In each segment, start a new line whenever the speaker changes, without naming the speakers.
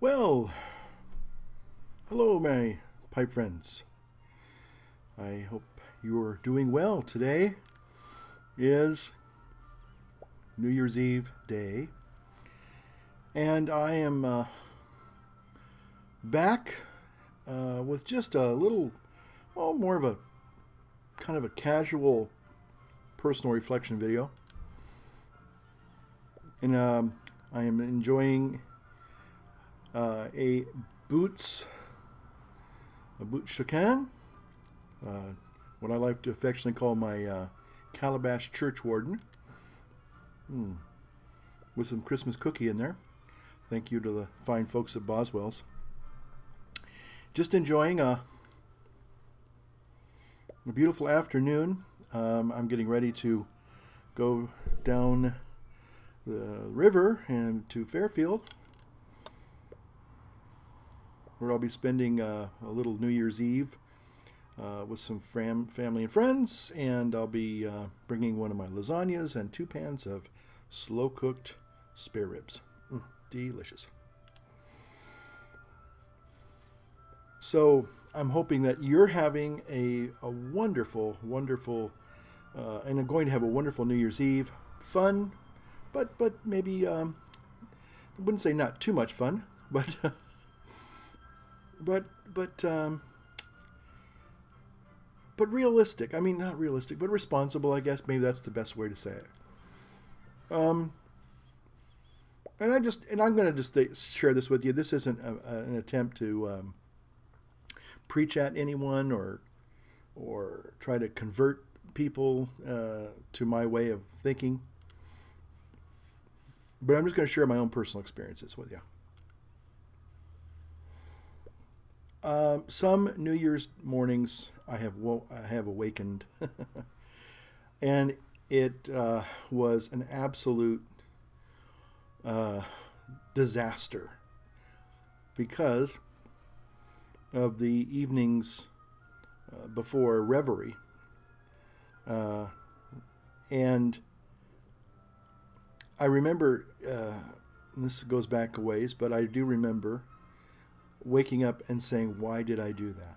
Well, hello, my pipe friends. I hope you're doing well. Today is New Year's Eve day, and I am back with just a little, well, more of a kind of a casual personal reflection video. And I am enjoying a Boots Chacun, what I like to affectionately call my Calabash Church Warden, with some Christmas cookie in there. Thank you to the fine folks at Boswell's. Just enjoying a beautiful afternoon. I'm getting ready to go down the river and to Fairfield, where I'll be spending a little New Year's Eve with some family and friends, and I'll be bringing one of my lasagnas and 2 pans of slow-cooked spare ribs. Delicious. So I'm hoping that you're having a wonderful, wonderful, and are going to have a wonderful New Year's Eve. Fun, but maybe, I wouldn't say not too much fun, but but realistic. I mean, not realistic, but responsible, I guess. Maybe that's the best way to say it. And I'm going to just share this with you. This isn't an attempt to preach at anyone or try to convert people to my way of thinking. But I'm just going to share my own personal experiences with you. Some New Year's mornings I have awakened, and it was an absolute disaster because of the evenings before reverie, and I remember, and this goes back a ways, but I do remember waking up and saying, why did I do that?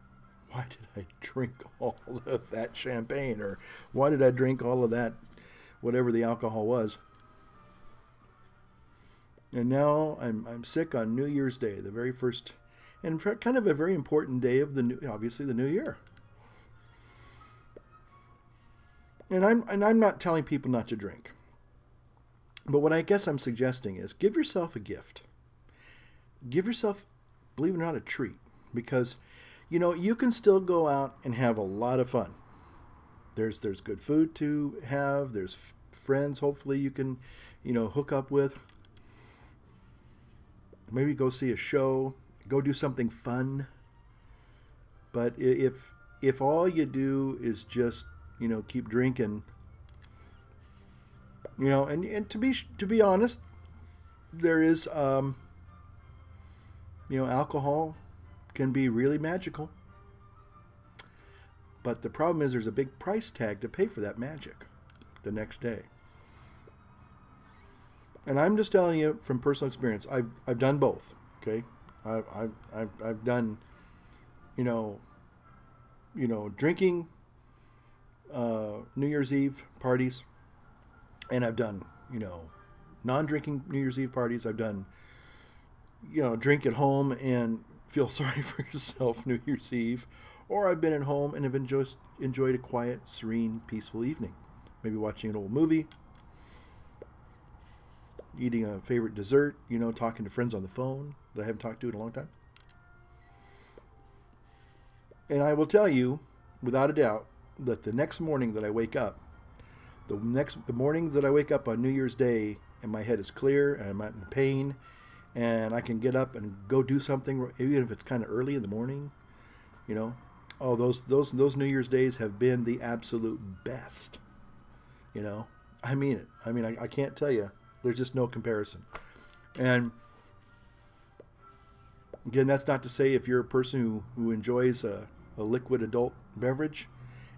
Why did I drink all of that champagne? Or why did I drink all of that, whatever the alcohol was? And now I'm sick on New Year's Day, the very first, and kind of a very important day of obviously the new year. And I'm not telling people not to drink. But what I guess I'm suggesting is give yourself a gift. Give yourself, believe it or not, a treat. Because, you know, you can still go out and have a lot of fun. There's good food to have. There's friends, hopefully, you can, you know, hook up with. Maybe go see a show. Go do something fun. But if all you do is just, you know, keep drinking, you know, and to be honest, there is, you know, alcohol can be really magical. But the problem is there's a big price tag to pay for that magic the next day. And I'm just telling you from personal experience. I've done both. Okay, I've done, you know, drinking New Year's Eve parties. And I've done, you know, non-drinking New Year's Eve parties. I've done, you know, drink at home and feel sorry for yourself New Year's Eve. Or I've been at home and have enjoyed a quiet, serene, peaceful evening. Maybe watching an old movie, eating a favorite dessert, you know, talking to friends on the phone that I haven't talked to in a long time. And I will tell you, without a doubt, that the next morning that I wake up, the mornings that I wake up on New Year's Day and my head is clear and I'm not in pain and I can get up and go do something, even if it's kind of early in the morning, you know. Oh, those New Year's days have been the absolute best, you know. I mean it. I mean, I can't tell you. There's just no comparison. And again, that's not to say if you're a person who enjoys a liquid adult beverage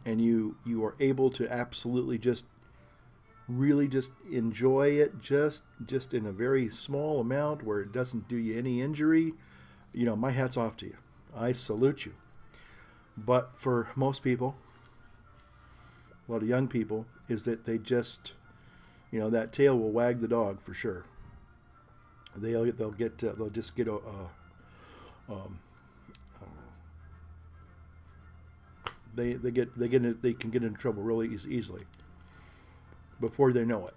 and you are able to absolutely just really just enjoy it, just in a very small amount where it doesn't do you any injury, my hat's off to you. I salute you. But for most people, a lot of young people, is that they just, that tail will wag the dog for sure. They'll just get um, they can get into trouble really easily before they know it.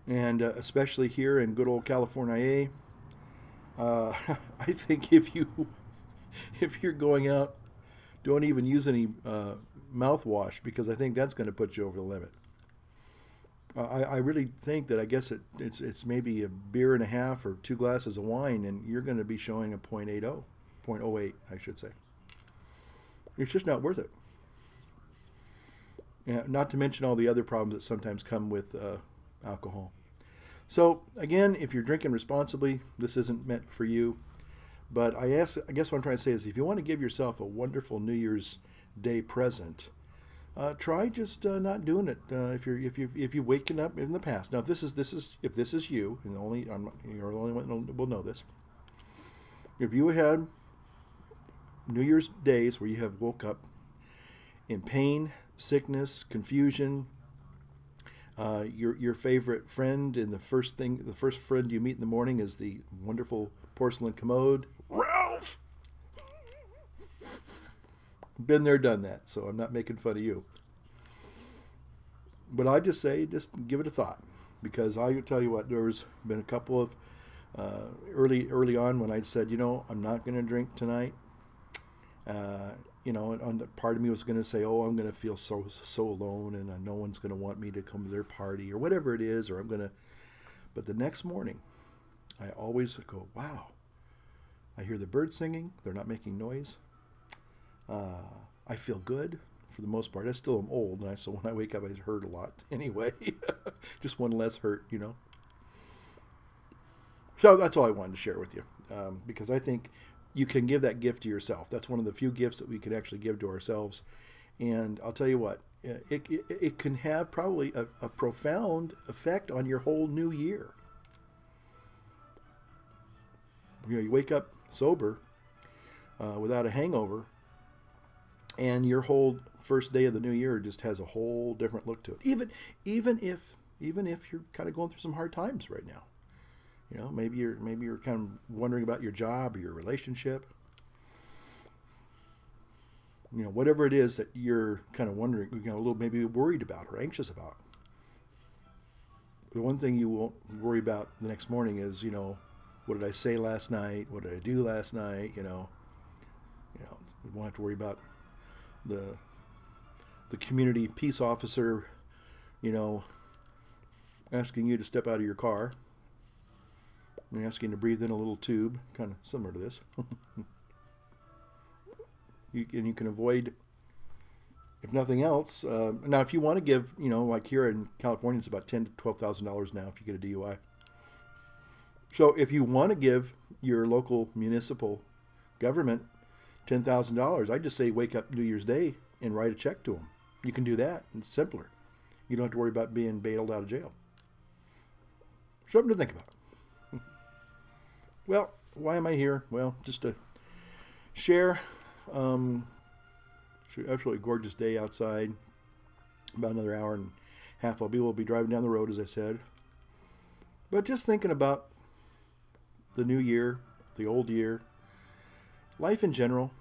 And especially here in good old California, I think if you're going out, don't even use any mouthwash, because I think that's going to put you over the limit. I really think that, I guess it's maybe a beer and a half or 2 glasses of wine, and you're going to be showing a 0.08, I should say. It's just not worth it. Yeah, not to mention all the other problems that sometimes come with alcohol. So again, if you're drinking responsibly, this isn't meant for you. But I guess what I'm trying to say is, if you want to give yourself a wonderful New Year's Day present, try just not doing it. If you're waking up in the past. Now, if this is you, and you're the only one that will know this. If you had New Year's days where you have woke up in pain, sickness, confusion, your favorite friend, and the first friend you meet in the morning is the wonderful porcelain commode, Ralph. Been there, done that, so I'm not making fun of you. But I just say, just give it a thought, because I tell you what, there's been a couple of early on when I said, I'm not going to drink tonight. And part of me was going to say, oh, I'm going to feel so alone, and no one's going to want me to come to their party or whatever it is, or but the next morning, I always go, wow, I hear the birds singing. They're not making noise. I feel good for the most part. I still am old, and so when I wake up, I hurt a lot anyway. Just one less hurt, So that's all I wanted to share with you, because I think you can give that gift to yourself. That's one of the few gifts that we can actually give to ourselves. And I'll tell you what, it can have probably a profound effect on your whole new year. You wake up sober, without a hangover, and your whole first day of the new year just has a whole different look to it. Even if you're kind of going through some hard times right now. Maybe you're kind of wondering about your job or your relationship. Whatever it is that you're kind of wondering, a little maybe worried about or anxious about. The one thing you won't worry about the next morning is, what did I say last night? What did I do last night? You won't have to worry about the community peace officer, asking you to step out of your car. I'm asking to breathe in a little tube, kind of similar to this. You can avoid, if nothing else. Now, if you want to give, like here in California, it's about $10,000 to $12,000 now if you get a DUI. So if you want to give your local municipal government $10,000, I just say wake up New Year's Day and write a check to them. You can do that. It's simpler. You don't have to worry about being bailed out of jail. Something to think about. Well, why am I here? Well, just to share. Absolutely gorgeous day outside. About another hour and a half, we'll be driving down the road, as I said. But just thinking about the new year, the old year, life in general.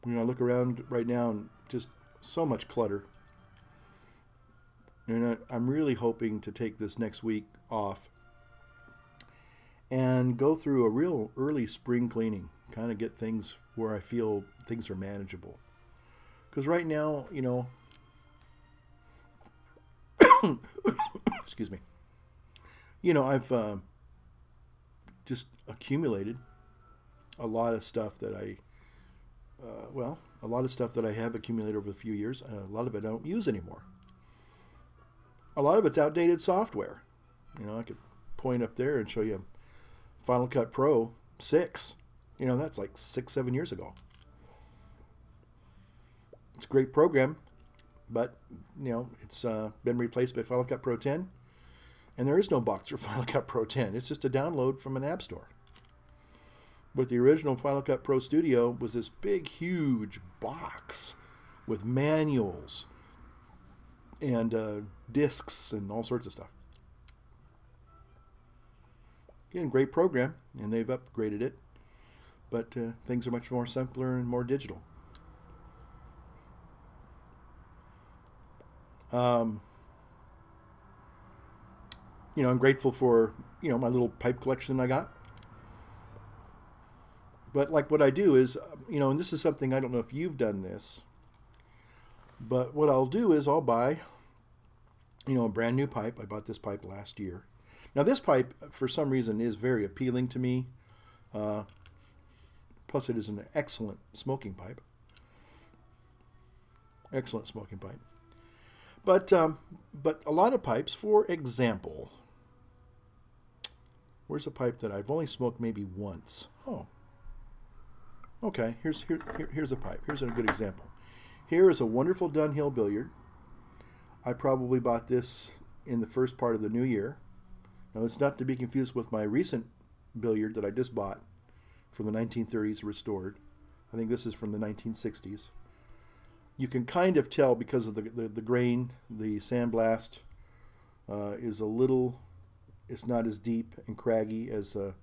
I look around right now and just so much clutter. And I'm really hoping to take this next week off and go through a real early spring cleaning, kind of get things where I feel things are manageable. Because right now, excuse me, I've just accumulated a lot of stuff that I have accumulated over a few years. A lot of it I don't use anymore. A lot of it's outdated software. I could point up there and show you Final Cut Pro 6. That's like 6-7 years ago. It's a great program. but it's been replaced by Final Cut Pro 10, and there is no box for Final Cut Pro 10. It's just a download from an app store. But the original Final Cut Pro Studio was this big, huge box with manuals and discs and all sorts of stuff. Again, great program, and they've upgraded it, but things are much more simpler and more digital. I'm grateful for my little pipe collection I got. But like what I do is, and this is something, I don't know if you've done this, but what I'll do is I'll buy, a brand new pipe. I bought this pipe last year. Now this pipe, for some reason, is very appealing to me. Plus it is an excellent smoking pipe. Excellent smoking pipe. But a lot of pipes, for example, where's a pipe that I've only smoked maybe once? Oh. Okay, here's a pipe. Here's a good example. Here is a wonderful Dunhill billiard. I probably bought this in the first part of the new year. Now, it's not to be confused with my recent billiard that I just bought from the 1930s restored. I think this is from the 1960s. You can kind of tell because of the grain, the sandblast is a little, it's not as deep and craggy as an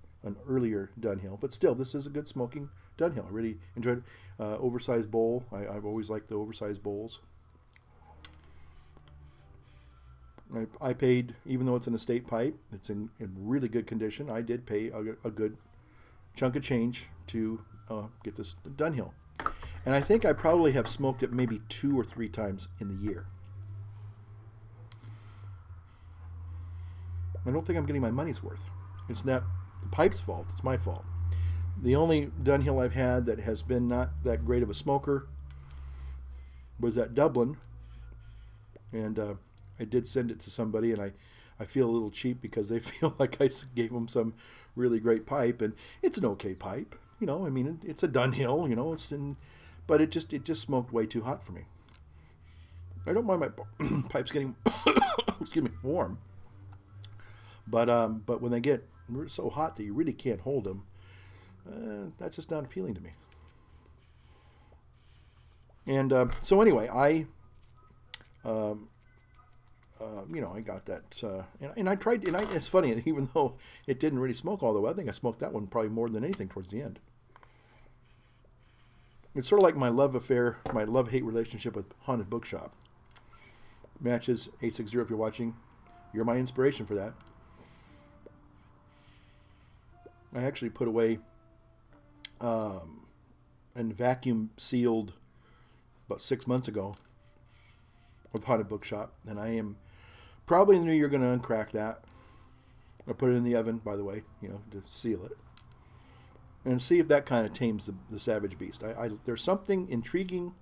earlier Dunhill, but still, this is a good smoking Dunhill. I really enjoyed it. Oversized bowl. I've always liked the oversized bowls. I paid, even though it's an estate pipe, it's in really good condition. I did pay a good chunk of change to get this Dunhill. And I think I probably have smoked it maybe 2 or 3 times in the year. I don't think I'm getting my money's worth. It's not the pipe's fault, it's my fault. The only Dunhill I've had that has been not that great of a smoker was at Dublin. And I did send it to somebody, and I feel a little cheap because they feel like I gave them some really great pipe. And it's an okay pipe. I mean, it's a Dunhill, but it just smoked way too hot for me. I don't mind my pipes getting excuse me, warm. But when they get so hot that you really can't hold them, that's just not appealing to me. And so anyway, I got that, and I tried, and it's funny, even though it didn't really smoke all the way, I think I smoked that one probably more than anything towards the end. It's sort of like my love affair, my love-hate relationship with Haunted Bookshop. Matches 860 if you're watching. You're my inspiration for that. I actually put away and vacuum sealed about 6 months ago with Haunted Bookshop, and I am probably in the new year going to uncrack that. I put it in the oven, by the way, to seal it, and see if that kind of tames the savage beast. There's something intriguing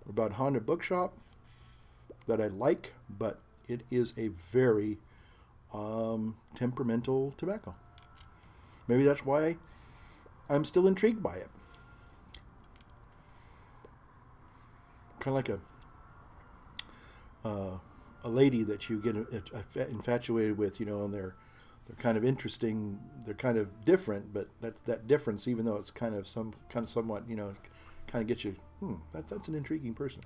about Haunted Bookshop that I like, but it is a very temperamental tobacco. Maybe that's why I'm still intrigued by it. Kind of like a lady that you get infatuated with, and they're kind of interesting. They're kind of different, but that difference, even though it's kind of somewhat, kind of gets you. That's an intriguing person.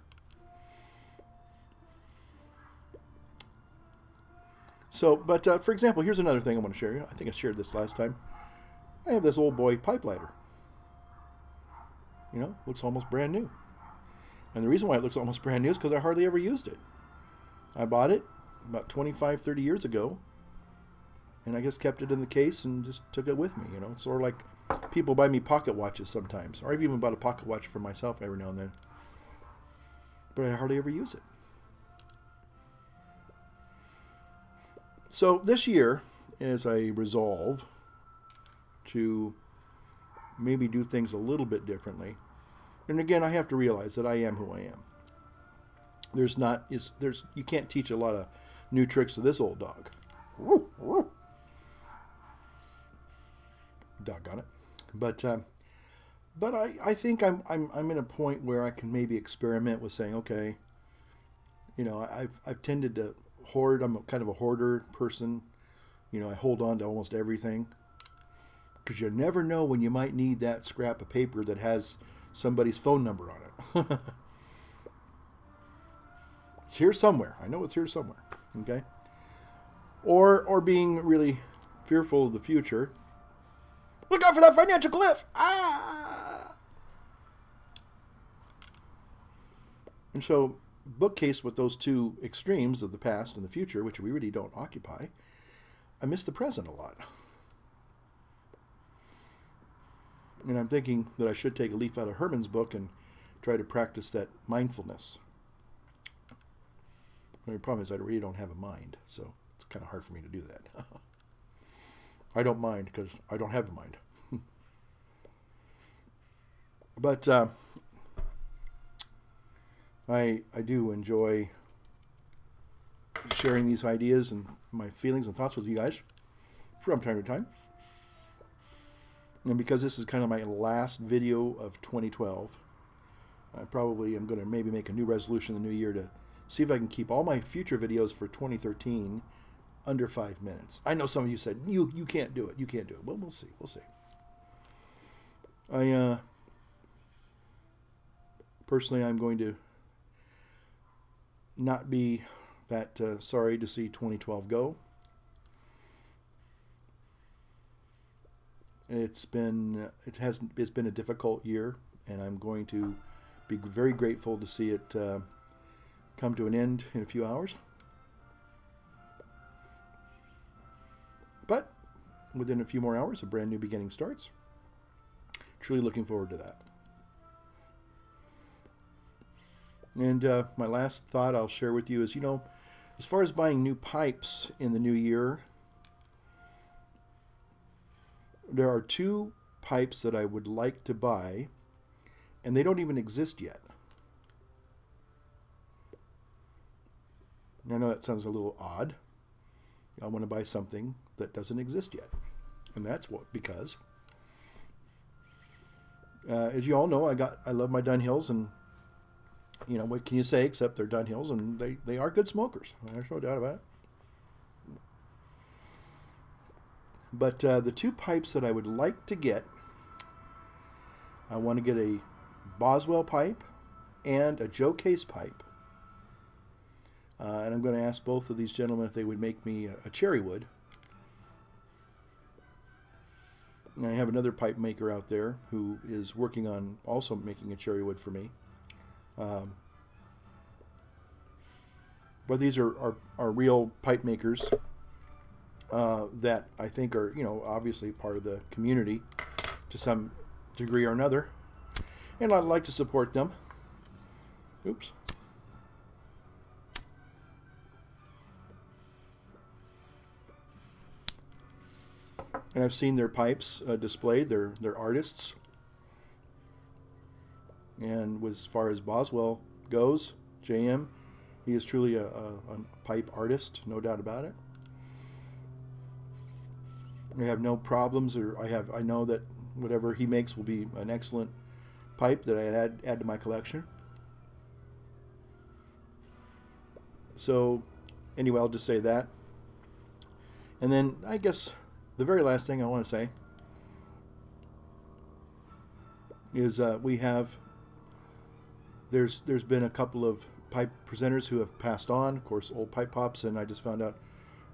So, but for example, here's another thing I want to share. I think I shared this last time. I have this old boy pipe lighter. Looks almost brand new. And the reason why it looks almost brand new is because I hardly ever used it. I bought it about 25, 30 years ago, and I just kept it in the case and just took it with me. It's sort of like people buy me pocket watches sometimes, or I've even bought a pocket watch for myself every now and then. But I hardly ever use it. So this year, as I resolve to maybe do things a little bit differently, and again, I have to realize that I am who I am. You can't teach a lot of new tricks to this old dog. Doggone it. But I think I'm in a point where I can maybe experiment with saying, okay, I've tended to hoard. I'm kind of a hoarder person. I hold on to almost everything because you never know when you might need that scrap of paper that has somebody's phone number on it. It's here somewhere. I know it's here somewhere. Okay. Or being really fearful of the future. Look out for that financial cliff! Ah! And so, bookcase with those two extremes of the past and the future, which we really don't occupy, I miss the present a lot. And I'm thinking that I should take a leaf out of Herman's book and try to practice that mindfulness. The problem is I really don't have a mind, so it's kind of hard for me to do that. I don't mind because I don't have a mind. But I do enjoy sharing these ideas and my feelings and thoughts with you guys from time to time. And because this is kind of my last video of 2012, I probably am going to maybe make a new resolution in the new year to see if I can keep all my future videos for 2013 under 5 minutes. I know some of you said, you can't do it. You can't do it. Well, we'll see. We'll see. Personally, I'm going to not be that sorry to see 2012 go. It's been a difficult year, and I'm going to be very grateful to see it come to an end in a few hours. But within a few more hours, a brand new beginning starts. Truly looking forward to that. And my last thought I'll share with you is, as far as buying new pipes in the new year, there are 2 pipes that I would like to buy, and they don't even exist yet. I know that sounds a little odd. I want to buy something that doesn't exist yet. And that's because, as you all know, I love my Dunhills, and what can you say except they're Dunhills, and they are good smokers. There's no doubt about it. But the 2 pipes that I would like to get, I want to get a Boswell pipe and a Joe Case pipe. And I'm going to ask both of these gentlemen if they would make me a cherry wood. And I have another pipe maker out there who is working on also making a cherry wood for me. But these are real pipe makers that I think are, obviously part of the community to some degree or another. And I'd like to support them. Oops. And I've seen their pipes displayed. They're artists. And as far as Boswell goes, JM, he is truly a pipe artist, no doubt about it. I have no problems, or I know that whatever he makes will be an excellent pipe that I add to my collection. So anyway, I'll just say that. And then I guess the very last thing I want to say is there's been a couple of pipe presenters who have passed on. Of course, old pipe pops, and I just found out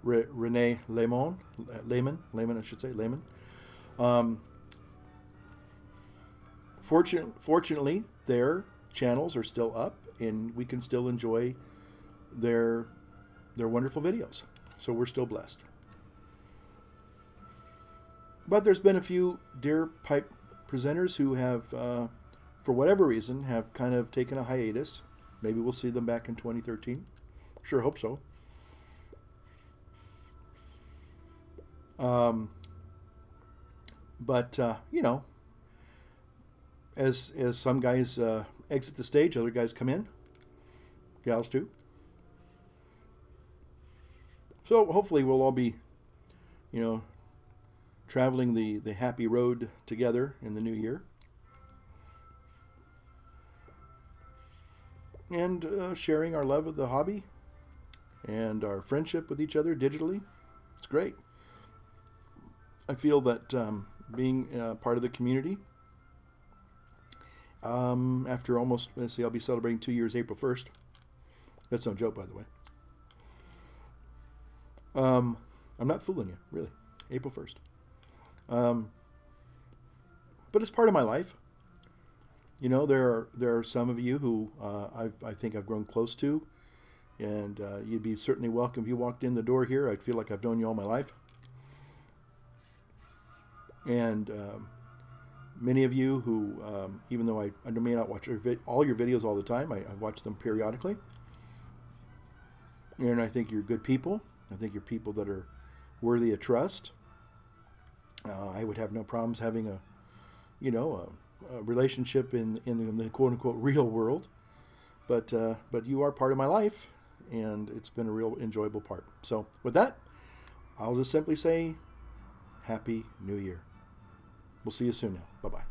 Rene Lehman, I should say, Lehman. Fortunately, their channels are still up, and we can still enjoy their wonderful videos. So we're still blessed. But there's been a few dear pipe presenters who have, for whatever reason, have kind of taken a hiatus. Maybe we'll see them back in 2013. Sure hope so. But as some guys exit the stage, other guys come in. Gals too. So hopefully we'll all be, traveling the happy road together in the new year. and sharing our love of the hobby and our friendship with each other digitally. It's great. I feel that being part of the community, after almost, let's see, I'll be celebrating 2 years April 1st. That's no joke, by the way. I'm not fooling you, really. April 1st. But it's part of my life. You know, there are some of you who I think I've grown close to, and you'd be certainly welcome if you walked in the door here. I'd feel like I've known you all my life. And many of you who, even though I may not watch all your videos all the time, I watch them periodically. And I think you're good people. I think you're people that are worthy of trust. I would have no problems having a relationship in the quote unquote real world, but you are part of my life, and it's been a real enjoyable part. So with that, I'll just simply say, Happy New Year. We'll see you soon now. Bye bye.